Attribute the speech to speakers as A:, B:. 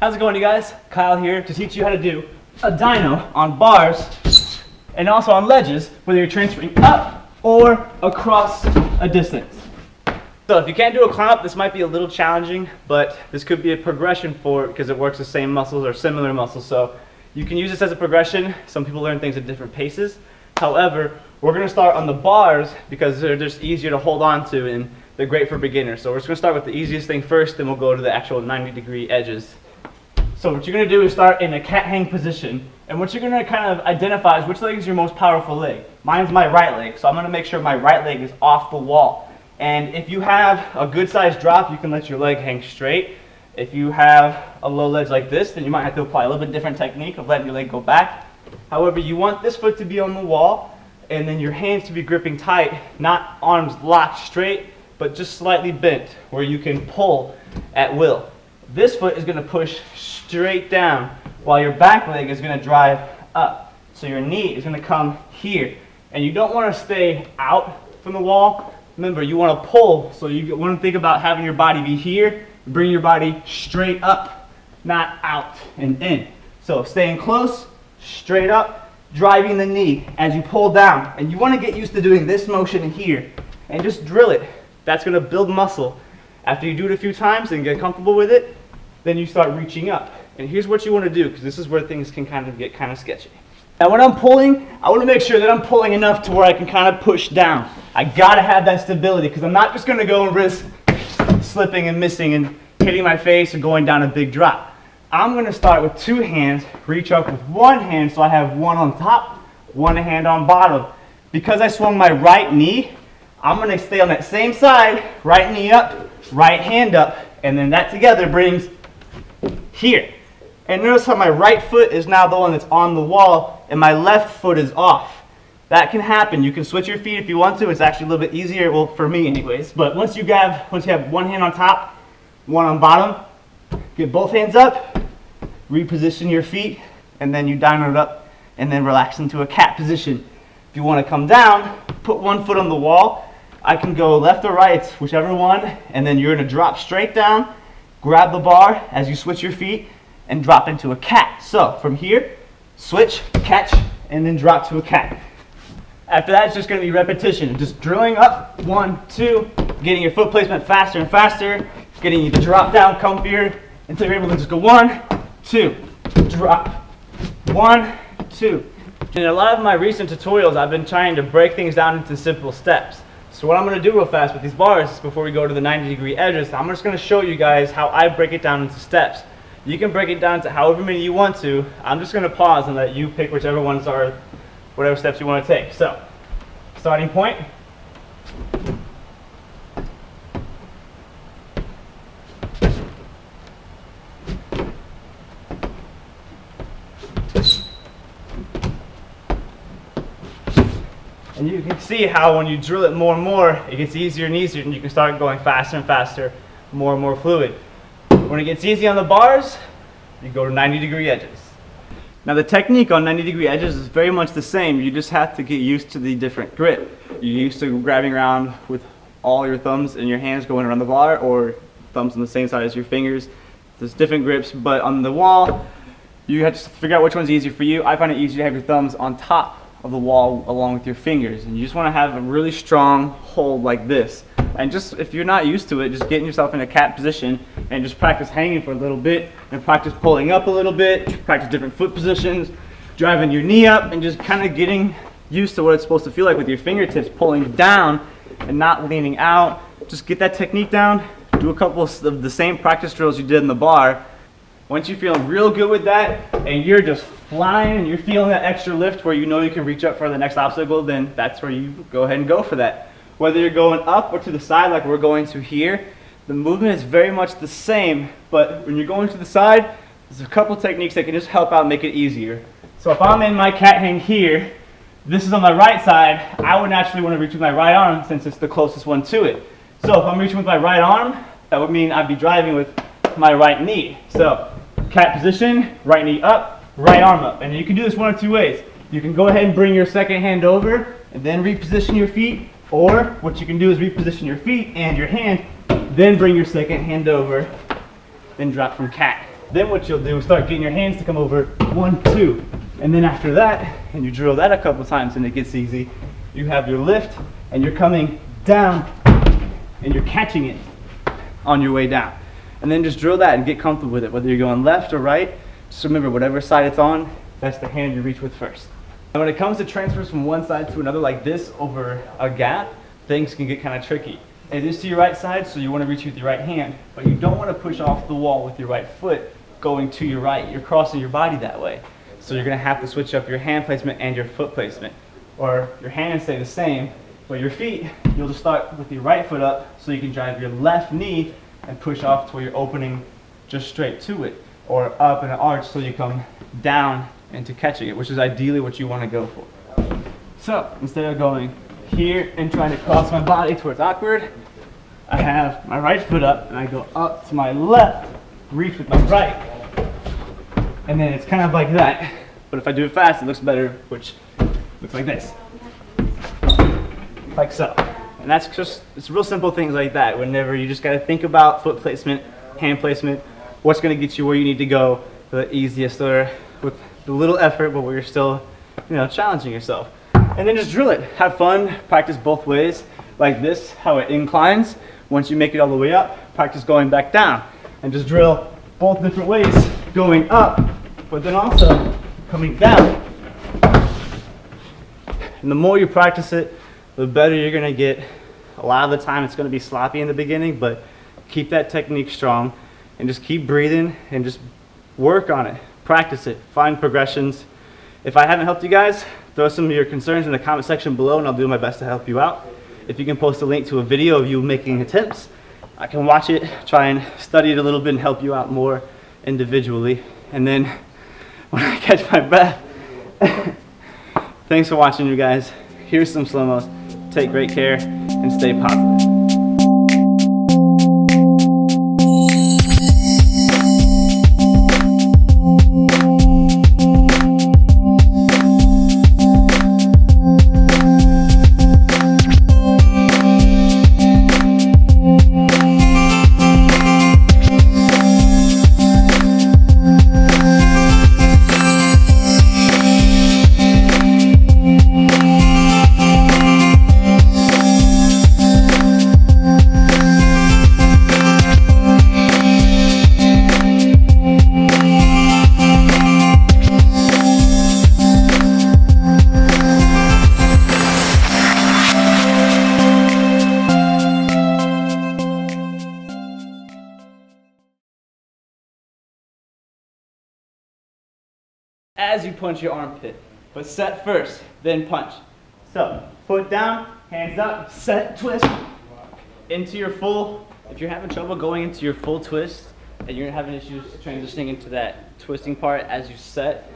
A: How's it going, you guys? Kyle here to teach you how to do a dyno on bars and also on ledges, whether you're transferring up or across a distance. So if you can't do a climb up, this might be a little challenging, but this could be a progression for it because it works the same muscles or similar muscles. So you can use this as a progression. Some people learn things at different paces. However, we're going to start on the bars because they're just easier to hold on to and they're great for beginners. So we're just going to start with the easiest thing first, then we'll go to the actual 90-degree edges. So what you're going to do is start in a cat hang position, and what you're going to kind of identify is which leg is your most powerful leg. Mine's my right leg, so I'm going to make sure my right leg is off the wall. And if you have a good sized drop, you can let your leg hang straight. If you have a low ledge like this, then you might have to apply a little bit different technique of letting your leg go back. However, you want this foot to be on the wall, and then your hands to be gripping tight, not arms locked straight, but just slightly bent, where you can pull at will. This foot is going to push straight down, while your back leg is going to drive up. So your knee is going to come here, and you don't want to stay out from the wall. Remember, you want to pull, so you want to think about having your body be here, bring your body straight up, not out and in. So staying close, straight up, driving the knee as you pull down. And you want to get used to doing this motion here, and just drill it. That's going to build muscle. After you do it a few times and get comfortable with it, then you start reaching up. And here's what you want to do, because this is where things can kind of get kind of sketchy. Now when I'm pulling, I want to make sure that I'm pulling enough to where I can kind of push down. I got to have that stability, because I'm not just going to go and risk slipping and missing and hitting my face or going down a big drop. I'm going to start with two hands, reach up with one hand so I have one on top, one hand on bottom. Because I swung my right knee, I'm going to stay on that same side, right knee up, right hand up, and then that together brings here. And notice how my right foot is now the one that's on the wall and my left foot is off. That can happen. You can switch your feet if you want to. It's actually a little bit easier, well, for me anyways. But once you have one hand on top, one on bottom, get both hands up, reposition your feet, and then you dyno it up and then relax into a cat position. If you want to come down, put one foot on the wall. I can go left or right, whichever one, and then you're going to drop straight down, grab the bar as you switch your feet, and drop into a cat. So from here, switch, catch, and then drop to a cat. After that, it's just going to be repetition, just drilling up, 1, 2, getting your foot placement faster and faster, getting you to drop down comfier until you're able to just go 1, 2, drop, 1, 2. In a lot of my recent tutorials, I've been trying to break things down into simple steps. So what I'm going to do real fast with these bars before we go to the 90-degree edges, I'm just going to show you guys how I break it down into steps. You can break it down to however many you want to. I'm just going to pause and let you pick whichever ones are, whatever steps you want to take. So, starting point. And you can see how when you drill it more and more, it gets easier and easier, and you can start going faster and faster, more and more fluid. When it gets easy on the bars, you go to 90-degree edges. Now the technique on 90-degree edges is very much the same. You just have to get used to the different grip. You're used to grabbing around with all your thumbs and your hands going around the bar, or thumbs on the same side as your fingers. There's different grips, but on the wall, you have to figure out which one's easier for you. I find it easier to have your thumbs on top of the wall along with your fingers, and you just want to have a really strong hold like this. And just if you're not used to it, just getting yourself in a cat position and just practice hanging for a little bit and practice pulling up a little bit, practice different foot positions, driving your knee up, and just kind of getting used to what it's supposed to feel like with your fingertips pulling down and not leaning out. Just get that technique down, do a couple of the same practice drills you did in the bar. Once you feel real good with that and you're just flying and you're feeling that extra lift where you know you can reach up for the next obstacle, then that's where you go ahead and go for that. Whether you're going up or to the side like we're going to here, the movement is very much the same, but when you're going to the side, there's a couple techniques that can just help out and make it easier. So if I'm in my cat hang here, this is on my right side, I would naturally want to reach with my right arm since it's the closest one to it. So if I'm reaching with my right arm, that would mean I'd be driving with my right knee. So cat position, right knee up, right arm up. And you can do this one of two ways. You can go ahead and bring your second hand over and then reposition your feet, or what you can do is reposition your feet and your hand, then bring your second hand over, then drop from cat. Then what you'll do is start getting your hands to come over 1, 2. And then after that, and you drill that a couple times and it gets easy, you have your lift and you're coming down and you're catching it on your way down. And then just drill that and get comfortable with it, whether you're going left or right. Just remember, whatever side it's on, that's the hand you reach with first. And when it comes to transfers from one side to another like this over a gap, things can get kind of tricky. It is to your right side, so you want to reach with your right hand, but you don't want to push off the wall with your right foot going to your right. You're crossing your body that way. So you're going to have to switch up your hand placement and your foot placement. Or your hands stay the same, but your feet, you'll just start with your right foot up so you can drive your left knee and push off to where you're opening just straight to it. Or up in an arch so you come down into catching it, which is ideally what you want to go for. So instead of going here and trying to cross my body towards awkward, I have my right foot up and I go up to my left, reach with my right, and then it's kind of like that. But if I do it fast, it looks better, which looks like this, like so. And that's just, it's real simple things like that. Whenever you just got to think about foot placement, hand placement, what's going to get you where you need to go the easiest, or with the little effort, but where you're still, challenging yourself. And then just drill it. Have fun. Practice both ways, like this, how it inclines. Once you make it all the way up, practice going back down, and just drill both different ways, going up, but then also coming down. And the more you practice it, the better you're going to get. A lot of the time it's going to be sloppy in the beginning, but keep that technique strong and just keep breathing and just work on it. Practice it. Find progressions. If I haven't helped you guys, throw some of your concerns in the comment section below and I'll do my best to help you out. If you can post a link to a video of you making attempts, I can watch it, try and study it a little bit and help you out more individually. And then when I catch my breath, thanks for watching, you guys. Here's some slow-mos. Take great care and stay positive. As you punch your armpit, but set first, then punch. So, foot down, hands up, set, twist, into your full. If you're having trouble going into your full twist, and you're having issues transitioning into that twisting part as you set,